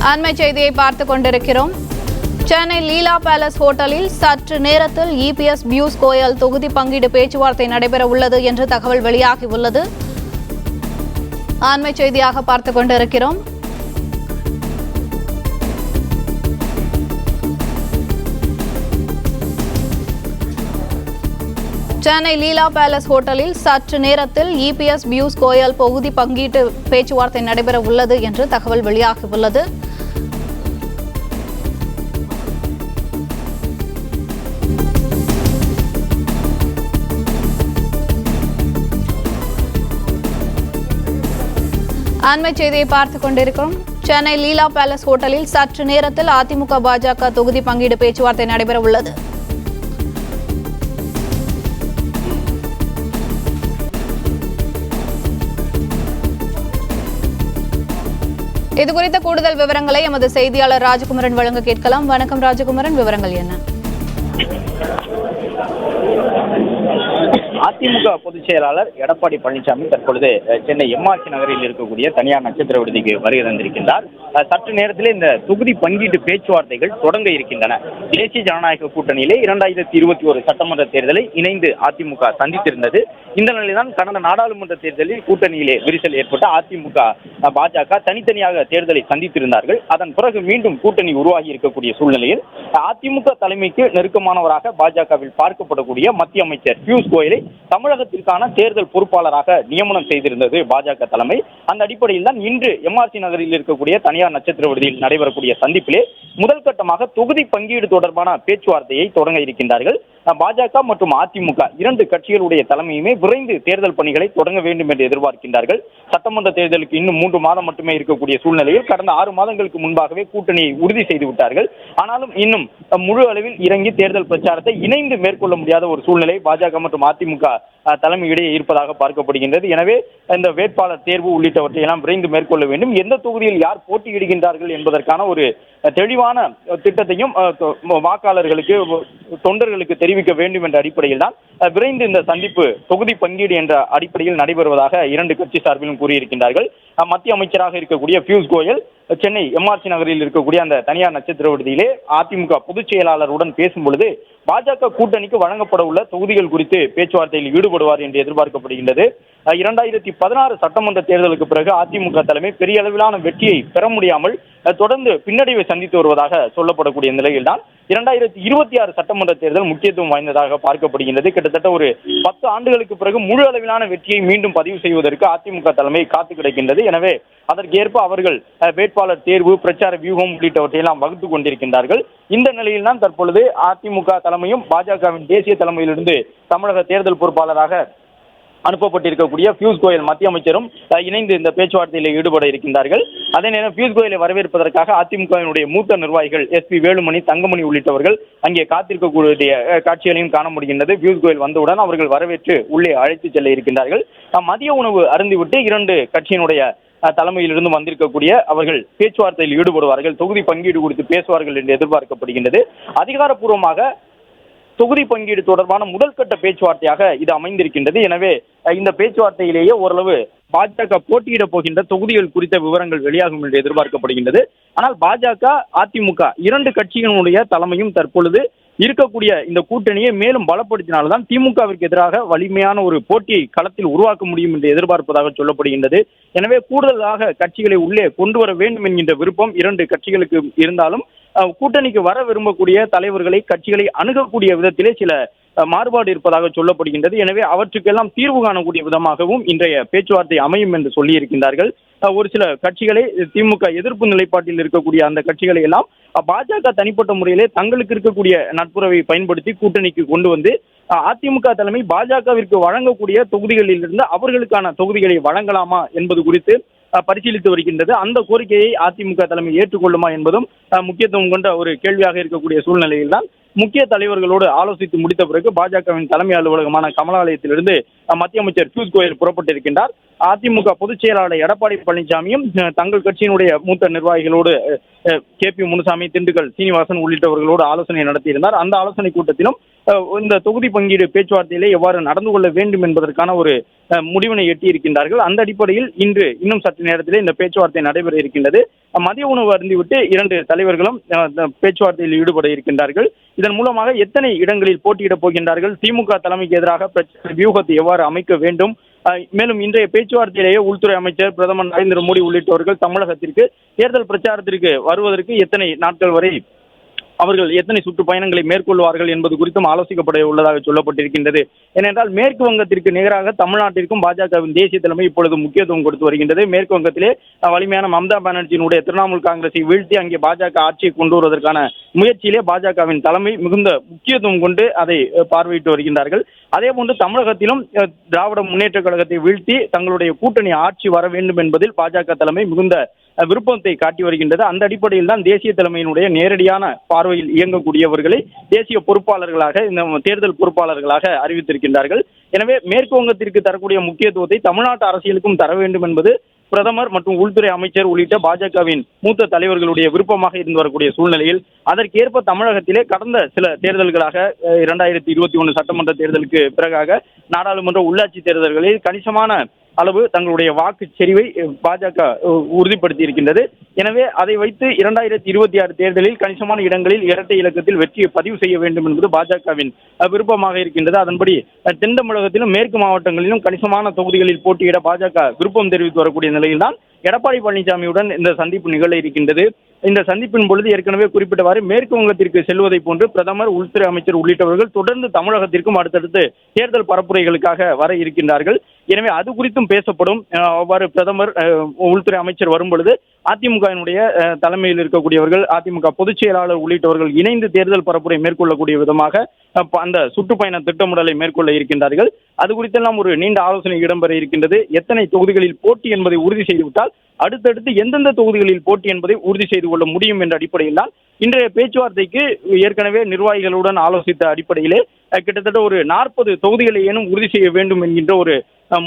அண்மை செய்தியை பார்த்துக் கொண்டிருக்கிறோம். சென்னை லீலா பேலஸ் ஹோட்டலில் சற்று நேரத்தில் இபிஎஸ் பியூஷ் கோயல் தொகுதி பங்கீடு பேச்சுவார்த்தை நடைபெற உள்ளது என்று தகவல் வெளியாகியுள்ளது. அண்மை செய்தியாக பார்த்துக் கொண்டிருக்கிறோம். சென்னை லீலா பேலஸ் ஹோட்டலில் சற்று நேரத்தில் இபிஎஸ் பியூஷ் கோயல் தொகுதி பங்கீட்டு பேச்சுவார்த்தை நடைபெற உள்ளது என்று தகவல் வெளியாகியுள்ளது. அண்மை செய்தியை பார்த்துக் கொண்டிருக்கிறோம். சென்னை லீலா பேலஸ் ஹோட்டலில் சற்று நேரத்தில் அதிமுக பாஜக தொகுதி பங்கீடு பேச்சுவார்த்தை நடைபெற உள்ளது. இதுகுறித்த கூடுதல் விவரங்களை எமது செய்தியாளர் ராஜகுமரன் வழங்க கேட்கலாம். வணக்கம் ராஜகுமரன், விவரங்கள் என்ன? அதிமுக பொதுச் செயலாளர் எடப்பாடி பழனிசாமி தற்பொழுது சென்னை எம்ஆர்சி நகரில் இருக்கக்கூடிய தனியார் நட்சத்திர விடுதிக்கு வருகை தந்திருக்கின்றார். சற்று நேரத்தில் இந்த தொகுதி பங்கீட்டு பேச்சுவார்த்தைகள் தொடங்க இருக்கின்றன. தேசிய ஜனநாயக கூட்டணியிலே 2021 சட்டமன்ற தேர்தலை இணைந்து அதிமுக சந்தித்திருந்தது. இந்த நிலையில்தான் கடந்த நாடாளுமன்ற தேர்தலில் கூட்டணியிலே விரிசல் ஏற்பட்ட அதிமுக பாஜக தனித்தனியாக தேர்தலை சந்தித்திருந்தார்கள். அதன் பிறகு மீண்டும் கூட்டணி உருவாகி இருக்கக்கூடிய சூழ்நிலையில் அதிமுக தலைமைக்கு நெருக்கமானவராக பாஜகவில் பார்க்கப்படக்கூடிய மத்திய அமைச்சர் பியூஷ் கோயலை தமிழகத்திற்கான தேர்தல் பொறுப்பாளராக நியமனம் செய்திருந்தது பாஜக தலைமை. அந்த அடிப்படையில் தான் இன்று எம்ஆர்சி நகரில் இருக்கக்கூடிய தனியார் நட்சத்திர விடுதியில் நடைபெறக்கூடிய சந்திப்பிலே முதல் கட்டமாக தொகுதி பங்கீடு தொடர்பான பேச்சுவார்த்தையை தொடங்க இருக்கின்றார்கள். பாஜக மற்றும் அதிமுக இரண்டு கட்சிகளுடைய தலைமையுமே விரைந்து தேர்தல் பணிகளை தொடங்க வேண்டும் என்று எதிர்பார்க்கின்றார்கள். சட்டமன்ற தேர்தலுக்கு இன்னும் 3 மாதம் மட்டுமே இருக்கக்கூடிய சூழ்நிலையில் கடந்த 6 மாதங்களுக்கு முன்பாகவே கூட்டணியை உறுதி செய்து விட்டார்கள். ஆனாலும் இன்னும் முழு அளவில் இறங்கி தேர்தல் பிரச்சாரத்தை இணைந்து மேற்கொள்ள முடியாத ஒரு சூழ்நிலை பாஜக மற்றும் அதிமுக தலைமையிடையே இருப்பதாக பார்க்கப்படுகின்றது. எனவே இந்த வேட்பாளர் தேர்வு உள்ளிட்டவற்றை எல்லாம் விரைந்து மேற்கொள்ள வேண்டும். எந்த தொகுதியில் யார் போட்டியிடுகின்றார்கள் என்பதற்கான ஒரு தெளிவான திட்டத்தையும் வாக்காளர்களுக்கு தொண்டர்களுக்கு தெரிவிக்க வேண்டும் என்ற அடிப்படையில் தான் விரைந்து இந்த சந்திப்பு தொகுதி பங்கீடு என்ற அடிப்படையில் நடைபெறுவதாக இரண்டு கட்சி சார்பிலும் கூறியிருக்கின்றார்கள். மத்திய அமைச்சராக இருக்கக்கூடிய பியூஷ் கோயல் சென்னை எம்ஆர்சி நகரில் இருக்கக்கூடிய அந்த தனியார் நட்சத்திர விடுதியிலே அதிமுக பொதுச் செயலாளருடன் பேசும் பொழுது பாஜக கூட்டணிக்கு வழங்கப்பட உள்ள தொகுதிகள் குறித்து பேச்சுவார்த்தையில் ஈடுபடுவார் என்று எதிர்பார்க்கப்படுகின்றது. 2016 சட்டமன்ற தேர்தலுக்கு பிறகு அதிமுக தலைமை பெரிய அளவிலான வெற்றியை பெற முடியாமல் தொடர்ந்து பின்னடைவை சந்தித்து வருவதாக சொல்லப்படக்கூடிய நிலையில்தான் 2026 சட்டமன்ற தேர்தல் முக்கியத்துவம் வாய்ந்ததாக பார்க்கப்படுகின்றது. கிட்டத்தட்ட ஒரு 10 ஆண்டுகளுக்கு பிறகு முழு அளவிலான வெற்றியை மீண்டும் பதிவு செய்வதற்கு அதிமுக தலைமை காத்து கிடக்கின்றது. எனவே அதற்கேற்ப அவர்கள் வேட்பாளர் தேர்வு, பிரச்சார வியூகம் உள்ளிட்டவற்றையெல்லாம் வகுத்துக் கொண்டிருக்கின்றார்கள். இந்த நிலையில் தான் தற்பொழுது அதிமுக தலைமையும் பாஜகவின் தேசிய தலைமையிலிருந்து தமிழக தேர்தல் பொறுப்பாளராக அனுப்பப்பட்டிருக்கக்கூடிய பியூஷ் கோயல் மத்திய அமைச்சரும் இணைந்து இந்த பேச்சுவார்த்தையில் ஈடுபட இருக்கின்றார்கள். அதே நேரம் பியூஷ் கோயலை வரவேற்பதற்காக அதிமுகவினுடைய மூத்த நிர்வாகிகள் SP வேலுமணி, தங்கமணி உள்ளிட்டவர்கள் அங்கே காத்திருக்கக்கூடிய காட்சிகளையும் காண முடிகின்றது. பியூஷ் கோயல் வந்தவுடன் அவர்கள் வரவேற்று உள்ளே அழைத்து செல்ல இருக்கின்றார்கள். மதிய உணவு அருந்திவிட்டு இரண்டு கட்சியினுடைய தலைமையிலிருந்து வந்திருக்கக்கூடிய அவர்கள் பேச்சுவார்த்தையில் ஈடுபடுவார்கள். தொகுதி பங்கீடு குறித்து பேசுவார்கள் என்று எதிர்பார்க்கப்படுகின்றது. அதிகாரப்பூர்வமாக தொகுதி பங்கீடு தொடர்பான முதல் கட்ட பேச்சுவார்த்தையாக இது அமைந்திருக்கின்றது. எனவே இந்த பேச்சுவார்த்தையிலேயே ஓரளவு பாஜக போட்டியிட போகின்ற தொகுதிகள் குறித்த விவரங்கள் வெளியாகும் என்று எதிர்பார்க்கப்படுகின்றது. ஆனால் பாஜக, அதிமுக இரண்டு கட்சிகளுடைய தலைமையும் தற்பொழுது இருக்கக்கூடிய இந்த கூட்டணியை மேலும் பலப்படுத்தினால்தான் திமுகவிற்கு எதிராக வலிமையான ஒரு போட்டியை களத்தில் உருவாக்க முடியும் என்று எதிர்பார்ப்பதாக சொல்லப்படுகின்றது. எனவே கூடுதலாக கட்சிகளை உள்ளே கொண்டு வர வேண்டும் என்கின்ற விருப்பம் இரண்டு கட்சிகளுக்கு இருந்தாலும் கூட்டணிக்கு வர விரும்பக்கூடிய தலைவர்களை, கட்சிகளை அணுகக்கூடிய விதத்திலே சில மாறுபாடு இருப்பதாக சொல்லப்படுகின்றது. எனவே அவற்றுக்கெல்லாம் தீர்வு காணக்கூடிய விதமாகவும் இன்றைய பேச்சுவார்த்தை அமையும் என்று சொல்லியிருக்கின்றார்கள். ஒரு சில கட்சிகளை, திமுக எதிர்ப்பு நிலைப்பாட்டில் இருக்கக்கூடிய அந்த கட்சிகளை எல்லாம் பாஜக தனிப்பட்ட முறையிலே தங்களுக்கு இருக்கக்கூடிய நட்புறவை பயன்படுத்தி கூட்டணிக்கு கொண்டு வந்து அதிமுக தலைமை பாஜகவிற்கு வழங்கக்கூடிய தொகுதிகளில் இருந்து அவர்களுக்கான தொகுதிகளை வழங்கலாமா என்பது குறித்து பரிசீலித்து வருகின்றது. அந்த கோரிக்கையை அதிமுக தலைமை ஏற்றுக்கொள்ளுமா என்பதும் முக்கியத்துவம் கொண்ட ஒரு கேள்வியாக இருக்கக்கூடிய சூழ்நிலையில் தான் முக்கிய தலைவர்களோடு ஆலோசித்து முடித்த பிறகு பாஜகவின் தலைமை அலுவலகமான கமலாலயத்திலிருந்து மத்திய அமைச்சர் பியூஷ் கோயல் புறப்பட்டிருக்கின்றார். அதிமுக பொதுச் செயலாளர் எடப்பாடி பழனிசாமியும் தங்கள் கட்சியினுடைய மூத்த நிர்வாகிகளோடு KP முனுசாமி, திண்டுக்கல் சீனிவாசன் உள்ளிட்டவர்களோடு ஆலோசனை நடத்தியிருந்தார். அந்த ஆலோசனை கூட்டத்திலும் இந்த தொகுதி பங்கீடு பேச்சுவார்த்தையிலே எவ்வாறு நடந்து கொள்ள வேண்டும் என்பதற்கான ஒரு முடிவினை எட்டியிருக்கின்றார்கள். அந்த அடிப்படையில் இன்று இன்னும் சற்று நேரத்திலே இந்த பேச்சுவார்த்தை நடைபெற இருக்கின்றது. மதிய உணவு அருந்திவிட்டு 2 தலைவர்களும் பேச்சுவார்த்தையில் ஈடுபட இருக்கின்றார்கள். இதன் மூலமாக எத்தனை இடங்களில் போட்டியிடப் போகின்றார்கள், திமுக தலைமைக்கு எதிராக பிரச்சார வியூகத்தை எவ்வாறு அமைக்க வேண்டும், மேலும் இன்றைய பேச்சுவார்த்தையிலேயே உள்துறை அமைச்சர், பிரதமர் நரேந்திர மோடி உள்ளிட்டவர்கள் தமிழகத்திற்கு தேர்தல் பிரச்சாரத்திற்கு வருவதற்கு எத்தனை நாட்கள் வரை அவர்கள் எத்தனை சுற்றுப்பயணங்களை மேற்கொள்வார்கள் என்பது குறித்தும் ஆலோசிக்கப்பட உள்ளதாக சொல்லப்பட்டிருக்கின்றது. ஏனென்றால் மேற்கு வங்கத்திற்கு நிகராக தமிழ்நாட்டிற்கும் பாஜகவின் தேசிய தலைமை இப்பொழுது முக்கியத்துவம் கொடுத்து வருகின்றது. மேற்கு வங்கத்திலே வலிமையான மம்தா பானர்ஜியினுடைய திரிணாமுல் காங்கிரஸை வீழ்த்தி அங்கே பாஜக ஆட்சியை கொண்டு வருவதற்கான முயற்சியிலே பாஜகவின் தலைமை மிகுந்த முக்கியத்துவம் கொண்டு அதை பார்வையிட்டு வருகின்றார்கள். அதே போன்று தமிழகத்திலும் திராவிட முன்னேற்ற கழகத்தை வீழ்த்தி தங்களுடைய கூட்டணி ஆட்சி வர வேண்டும் என்பதில் பாஜக தலைமை மிகுந்த விருப்பத்தை காட்டி வருகின்றது. அந்த அடிப்படையில் தான் தேசிய தலைமையினுடைய நேரடியான பார்வையில் இயங்கக்கூடியவர்களை தேசிய பொறுப்பாளர்களாக, இந்த தேர்தல் பொறுப்பாளர்களாக அறிவித்திருக்கின்றார்கள். எனவே மேற்கு வங்கத்திற்கு தரக்கூடிய முக்கியத்துவத்தை தமிழ்நாட்டு அரசியலுக்கும் தர வேண்டும் என்பது பிரதமர் மற்றும் உள்துறை அமைச்சர் உள்ளிட்ட பாஜகவின் மூத்த தலைவர்களுடைய விருப்பமாக இருந்து வரக்கூடிய சூழ்நிலையில் அதற்கேற்ப தமிழகத்திலே கடந்த சில தேர்தல்களாக 2021 சட்டமன்ற தேர்தலுக்கு பிறகாக நாடாளுமன்ற உள்ளாட்சி தேர்தல்களில் கணிசமான அளவு தங்களுடைய வாக்கு செறிவை பாஜக உறுதிப்படுத்தி இருக்கின்றது. எனவே அதை வைத்து 2026 தேர்தலில் கணிசமான இடங்களில் இரட்டை இலக்கத்தில் வெற்றியை பதிவு செய்ய வேண்டும் என்பது பாஜகவின் விருப்பமாக இருக்கின்றது. அதன்படி தென் தமிழகத்திலும் மேற்கு மாவட்டங்களிலும் கணிசமான தொகுதிகளில் போட்டியிட பாஜக விருப்பம் தெரிவித்து வரக்கூடிய நிலையில்தான் எடப்பாடி பழனிசாமியுடன் இந்த சந்திப்பு நிகழ இருக்கின்றது. இந்த சந்திப்பின் பொழுது ஏற்கனவே குறிப்பிட்டவாறு மேற்கு வங்கத்திற்கு செல்வதை போன்று பிரதமர், உள்துறை அமைச்சர் உள்ளிட்டவர்கள் தொடர்ந்து தமிழகத்திற்கும் அடுத்தடுத்து தேர்தல் பரப்புரைகளுக்காக வர இருக்கின்றார்கள். எனவே அது குறித்தும் பேசப்படும். அவ்வாறு பிரதமர், உள்துறை அமைச்சர் வரும் பொழுது அதிமுகவினுடைய தலைமையில் இருக்கக்கூடியவர்கள், அதிமுக பொதுச் செயலாளர் உள்ளிட்டவர்கள் இணைந்து தேர்தல் பரப்புரை மேற்கொள்ளக்கூடிய விதமாக அந்த சுற்றுப்பயண திட்டமிடலை மேற்கொள்ள இருக்கின்றார்கள். அது குறித்தெல்லாம் ஒரு நீண்ட ஆலோசனை இடம்பெற இருக்கின்றது. எத்தனை தொகுதிகளில் போட்டி என்பதை உறுதி செய்துவிட்டால் அடுத்தடுத்து எந்தெந்த தொகுதிகளில் போட்டி என்பதை உறுதி செய்து கொள்ள முடியும் என்ற அடிப்படையில் தான் இன்றைய பேச்சுவார்த்தைக்கு ஏற்கனவே நிர்வாகிகளுடன் ஆலோசித்த அடிப்படையிலே கிட்டத்தட்ட ஒரு 40 தொகுதிகளை ஏனும் உறுதி செய்ய வேண்டும் என்கின்ற ஒரு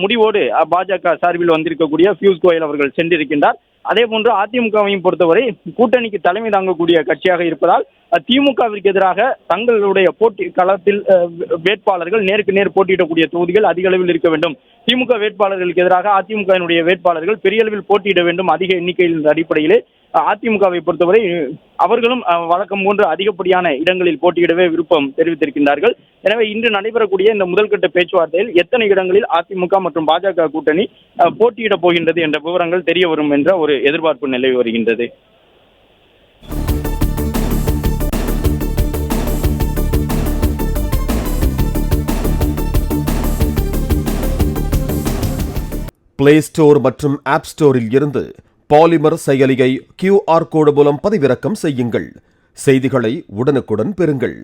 முடிவோடு பாஜக சார்பில் வந்திருக்கக்கூடிய பியூஷ் கோயல் அவர்கள் சென்றிருக்கின்றார். அதே போன்று அதிமுகவையும் பொறுத்தவரை கூட்டணிக்கு தலைமை தாங்கக்கூடிய கட்சியாக இருப்பதால் திமுகவிற்கு எதிராக தங்களுடைய போட்டி களத்தில் வேட்பாளர்கள் நேருக்கு நேர் போட்டியிடக்கூடிய தொகுதிகள் அதிக அளவில் இருக்க வேண்டும். திமுக வேட்பாளர்களுக்கு எதிராக அதிமுகவினுடைய வேட்பாளர்கள் பெரிய அளவில் போட்டியிட வேண்டும் அதிக எண்ணிக்கையில் அடிப்படையிலே அதிமுகவை பொறுத்தவரை அவர்களும் வழக்கம் போன்று அதிகப்படியான இடங்களில் போட்டியிடவே விருப்பம் தெரிவித்திருக்கின்றார்கள். எனவே இன்று நடைபெறக்கூடிய இந்த முதல்கட்ட பேச்சுவார்த்தையில் எத்தனை இடங்களில் அதிமுக மற்றும் பாஜக கூட்டணி போட்டியிடப் போகின்றது என்ற விவரங்கள் தெரிய வரும் என்ற ஒரு எதிர்பார்ப்பு நிலவி வருகின்றது. பிளே ஸ்டோர் மற்றும் ஆப் ஸ்டோரில் இருந்து பாலிமர் செயலியை QR கோடு மூலம் பதிவிறக்கம் செய்யுங்கள். செய்திகளை உடனுக்குடன் பெறுங்கள்.